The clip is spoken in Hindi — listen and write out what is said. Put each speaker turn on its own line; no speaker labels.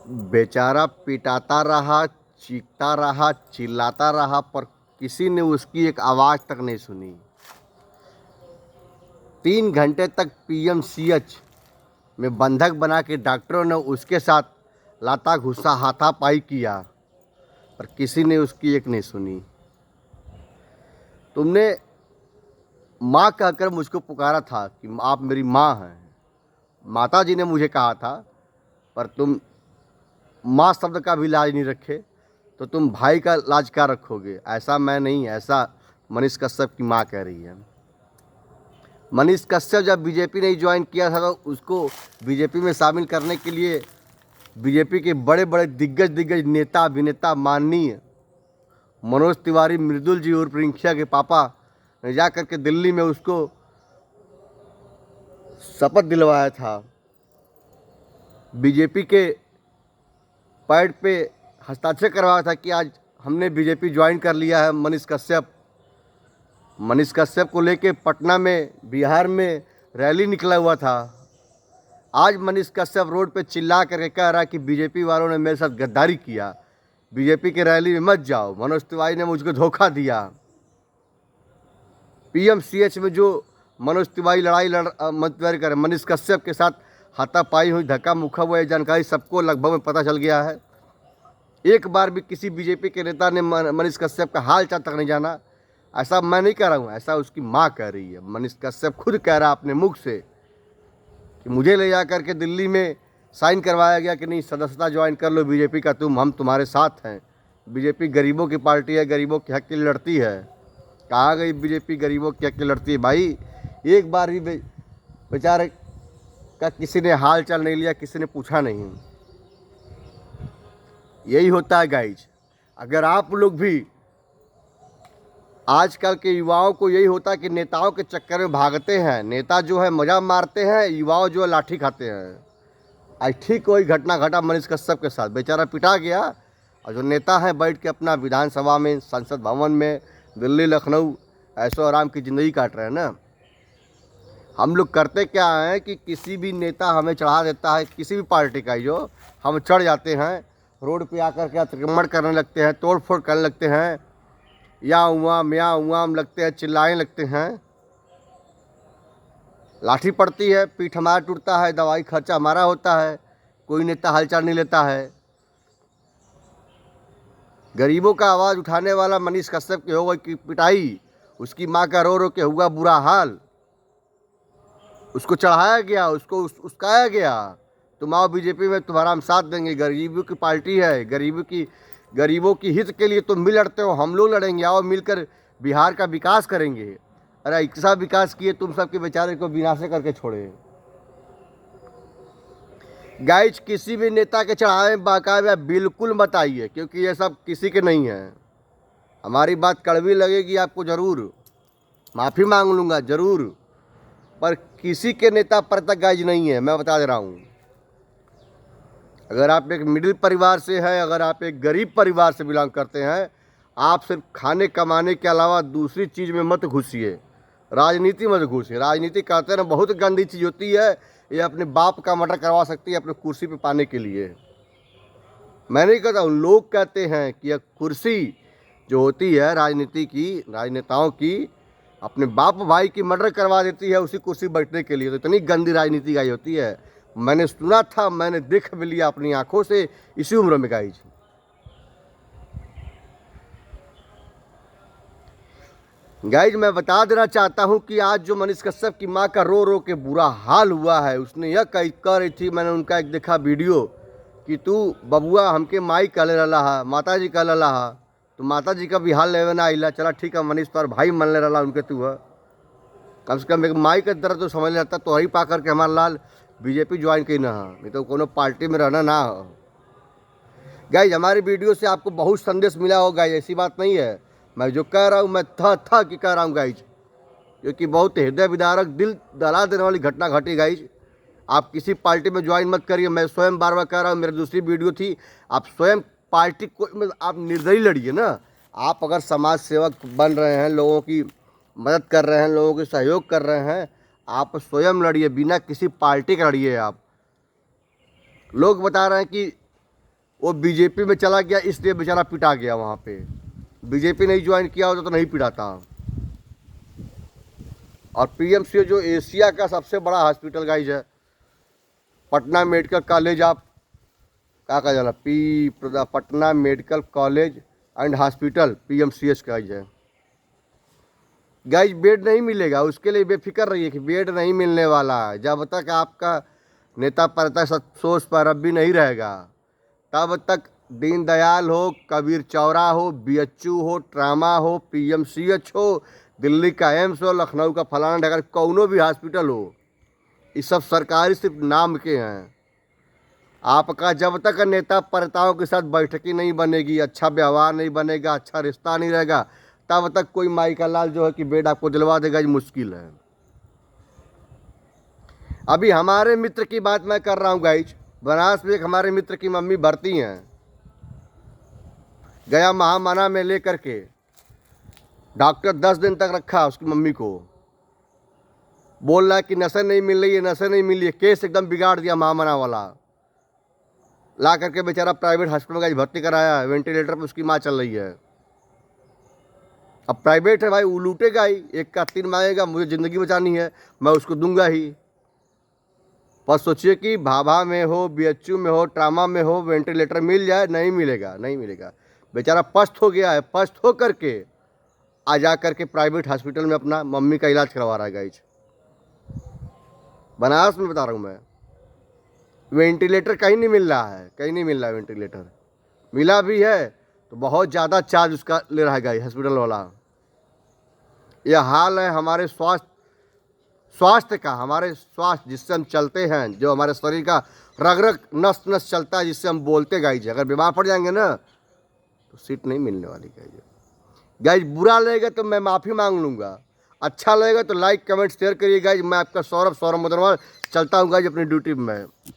बेचारा पिटाता रहा, चीखता रहा, चिल्लाता रहा, पर किसी ने उसकी एक आवाज़ तक नहीं सुनी। 3 घंटे तक पीएमसीएच में बंधक बना के डॉक्टरों ने उसके साथ लाता घुसा हाथापाई किया, पर किसी ने उसकी एक नहीं सुनी। तुमने माँ कहकर मुझको पुकारा था कि आप मेरी माँ हैं, माता जी ने मुझे कहा था, पर तुम माँ शब्द का भी लाज नहीं रखे, तो तुम भाई का लाज क्या रखोगे? ऐसा मैं नहीं, ऐसा मनीष कश्यप की माँ कह रही है। मनीष कश्यप जब बीजेपी ने ज्वाइन किया था तो उसको बीजेपी में शामिल करने के लिए बीजेपी के बड़े बड़े दिग्गज नेता अभिनेता माननीय मनोज तिवारी मृदुल जी और प्रियंका के पापा ने जा करके दिल्ली में उसको शपथ दिलवाया था। बीजेपी के पैड पे हस्ताक्षर करवाया था कि आज हमने बीजेपी ज्वाइन कर लिया है। मनीष कश्यप को लेके पटना में, बिहार में रैली निकला हुआ था। आज मनीष कश्यप रोड पे चिल्ला करके कह रहा है कि बीजेपी वालों ने मेरे साथ गद्दारी किया, बीजेपी के रैली में मत जाओ, मनोज तिवारी ने मुझको धोखा दिया। पीएमसीएच में जो मनोज तिवारी मनीष कश्यप के साथ हाथापाई हुई, धक्का मुक्का हुआ, ये जानकारी सबको लगभग में पता चल गया है। एक बार भी किसी बीजेपी के नेता ने मनीष कश्यप का हाल चाल तक नहीं जाना। ऐसा मैं नहीं कह रहा हूँ, ऐसा उसकी माँ कह रही है। मनीष कश्यप खुद कह रहा अपने मुख से कि मुझे ले जा करके दिल्ली में साइन करवाया गया कि नहीं, सदस्यता ज्वाइन कर लो बीजेपी का, हम तुम्हारे साथ हैं। बीजेपी गरीबों की पार्टी है, गरीबों के हक के लिए लड़ती है। कहाँ गई बीजेपी गरीबों के हक के लिए लड़ती है? भाई एक बार भी बेचारे का किसी ने हाल चाल नहीं लिया, किसी ने पूछा नहीं। यही होता है गाइज। अगर आप लोग भी, आजकल के युवाओं को यही होता है कि नेताओं के चक्कर में भागते हैं। नेता जो है मजा मारते हैं, युवाओं जो है लाठी खाते हैं। आज ठीक वही घटना घटा मनीष कश्यप के साथ। बेचारा पिटा गया और जो नेता है बैठ के अपना विधानसभा में, संसद भवन में, दिल्ली लखनऊ ऐशो आराम की ज़िंदगी काट रहे हैं ना। हम लोग करते क्या हैं कि किसी भी नेता हमें चढ़ा देता है, किसी भी पार्टी का, जो हम चढ़ जाते हैं, रोड पे आकर के अतिक्रमण करने लगते हैं, तोड़ फोड़ करने लगते हैं, या उवाम लगते हैं, चिल्लाने लगते हैं। लाठी पड़ती है, पीठ हमारा टूटता है, दवाई खर्चा हमारा होता है, कोई नेता हालचाल नहीं लेता है। गरीबों का आवाज़ उठाने वाला मनीष कश्यप की हो गई कि पिटाई, उसकी माँ का रो रो के हुआ बुरा हाल, उसको चढ़ाया गया, उसको उस्काया गया। तुम आओ बीजेपी में, तुम्हारा हम साथ देंगे, गरीबों की पार्टी है, गरीबों की हित के लिए तुम भी लड़ते हो, हम लोग लड़ेंगे, आओ मिलकर बिहार का विकास करेंगे। अरे ऐसा विकास किए तुम सबके बेचारे को विनाश करके छोड़े। गाइज, किसी भी नेता के चढ़ावे बाकायदा बिल्कुल मत आइए, क्योंकि ये सब किसी के नहीं है। हमारी बात कड़वी लगेगी आपको, ज़रूर माफ़ी मांग लूँगा ज़रूर, पर किसी के नेता पर तक गाइज नहीं है, मैं बता दे रहा हूँ। अगर आप एक मिडिल परिवार से हैं, अगर आप एक गरीब परिवार से बिलोंग करते हैं, आप सिर्फ खाने कमाने के अलावा दूसरी चीज़ में मत घुसिए, राजनीति मत घुसिए। राजनीति कहते हैं ना, बहुत गंदी चीज़ होती है। ये अपने बाप का मर्डर करवा सकती है अपने कुर्सी पे पाने के लिए। मैं नहीं कहता हूँ, लोग कहते हैं कि यह कुर्सी जो होती है राजनीति की, राजनेताओं की, अपने बाप भाई की मर्डर करवा देती है उसी कुर्सी बैठने के लिए। तो इतनी गंदी राजनीति गाई होती है। मैंने सुना था, मैंने देख भी लिया अपनी आंखों से इसी उम्र में गाइज। गाइज, मैं बता देना चाहता हूं कि आज जो मनीष कश्यप की मां का रो रो के बुरा हाल हुआ है, उसने यह कह रही थी, मैंने उनका एक देखा वीडियो, कि तू बबुआ हमके माई कहले रहा, माता जी कहले रहा, तो माता जी का भी हाल लेवे ना आइला। चला ठीक है, मनीष तोर भाई मन ले रहा उनके, तू है कम से कम एक माई का दर्द तो समझ लेता। तो वही पा करके हमारा लाल बीजेपी ज्वाइन की ना, नहीं तो कोनो पार्टी में रहना ना हो। गाइज, हमारी वीडियो से आपको बहुत संदेश मिला होगा, ऐसी बात नहीं है। मैं जो कह रहा हूँ, मैं था कि कह रहा हूँ गाइज, क्योंकि बहुत हृदय विदारक, दिल दहला देने वाली घटना घटी गाइज। आप किसी पार्टी में ज्वाइन मत करिए। मैं स्वयं बार बार कह रहा हूँ, मेरी दूसरी वीडियो थी, आप स्वयं पार्टी को आप निर्दयी लड़िए ना। आप अगर समाज सेवक बन रहे हैं, लोगों की मदद कर रहे हैं, लोगों के सहयोग कर रहे हैं, आप स्वयं लड़िए, बिना किसी पार्टी का लड़िए। आप लोग बता रहे हैं कि वो बीजेपी में चला गया, इसलिए बेचारा पिटा गया वहाँ पे। बीजेपी नहीं ज्वाइन किया होता तो नहीं पिटाता। और पीएमसीएच जो एशिया का सबसे बड़ा हॉस्पिटल गाइज है, पटना मेडिकल कॉलेज, आप क्या कहा जाना, Patna medical college and hospital PMCH guys है। गाइज बेड नहीं मिलेगा, उसके लिए बेफिक्र रहिए कि बेड नहीं मिलने वाला है। जब तक आपका नेता प्रता सोच पर अब भी नहीं रहेगा, तब तक दीनदयाल हो, कबीर चौरा हो, बीएचयू हो, ट्रामा हो, पीएमसीएच हो, दिल्ली का एम्स हो, लखनऊ का फलाना ढगर कौनो भी हॉस्पिटल हो, ये सब सरकारी सिर्फ नाम के हैं। आपका जब तक नेता प्रताओं के साथ बैठकी नहीं बनेगी, अच्छा व्यवहार नहीं बनेगा, अच्छा रिश्ता नहीं रहेगा, तब तक कोई माई का लाल जो है कि बेड आपको दिलवा देगा, ये मुश्किल है। अभी हमारे मित्र की बात मैं कर रहा हूँ गाइज, बनारस में एक हमारे मित्र की मम्मी भर्ती हैं, गया महामना में लेकर के डॉक्टर 10 दिन तक रखा उसकी मम्मी को, बोल रहा है कि नशे नहीं मिल रही है, नशे नहीं मिल रही है। केस एकदम बिगाड़ दिया महामना वाला, ला करके बेचारा प्राइवेट हॉस्पिटल में भर्ती कराया, वेंटिलेटर पर उसकी माँ चल रही है। अब प्राइवेट है भाई, वो लूटेगा ही, एक का 3 मांगेगा, मुझे ज़िंदगी बचानी है, मैं उसको दूंगा ही। पर सोचिए कि भाभा में हो, बीएचयू में हो, ट्रामा में हो, वेंटिलेटर मिल जाए, नहीं मिलेगा, नहीं मिलेगा। बेचारा पस्त हो गया है, पस्त हो करके आ जा करके प्राइवेट हॉस्पिटल में अपना मम्मी का इलाज करवा रहा है गाइज। बनारस में बता रहा हूँ मैं, वेंटिलेटर कहीं नहीं मिल रहा है, कहीं नहीं मिल रहा है वेंटिलेटर। मिला भी है तो बहुत ज़्यादा चार्ज उसका ले रहा है गाइज हॉस्पिटल वाला। यह हाल है हमारे स्वास्थ्य का, हमारे स्वास्थ्य जिससे हम चलते हैं, जो हमारे शरीर का रग रग नस नस चलता है, जिससे हम बोलते गाइज। अगर बीमार पड़ जाएंगे ना तो सीट नहीं मिलने वाली गाइज। गाइज बुरा लगेगा तो मैं माफ़ी मांग लूँगा, अच्छा लगेगा तो लाइक कमेंट शेयर करिए गाइज। मैं आपका सौरभ मुदरवाल चलता हूँ गाइज अपनी ड्यूटी में।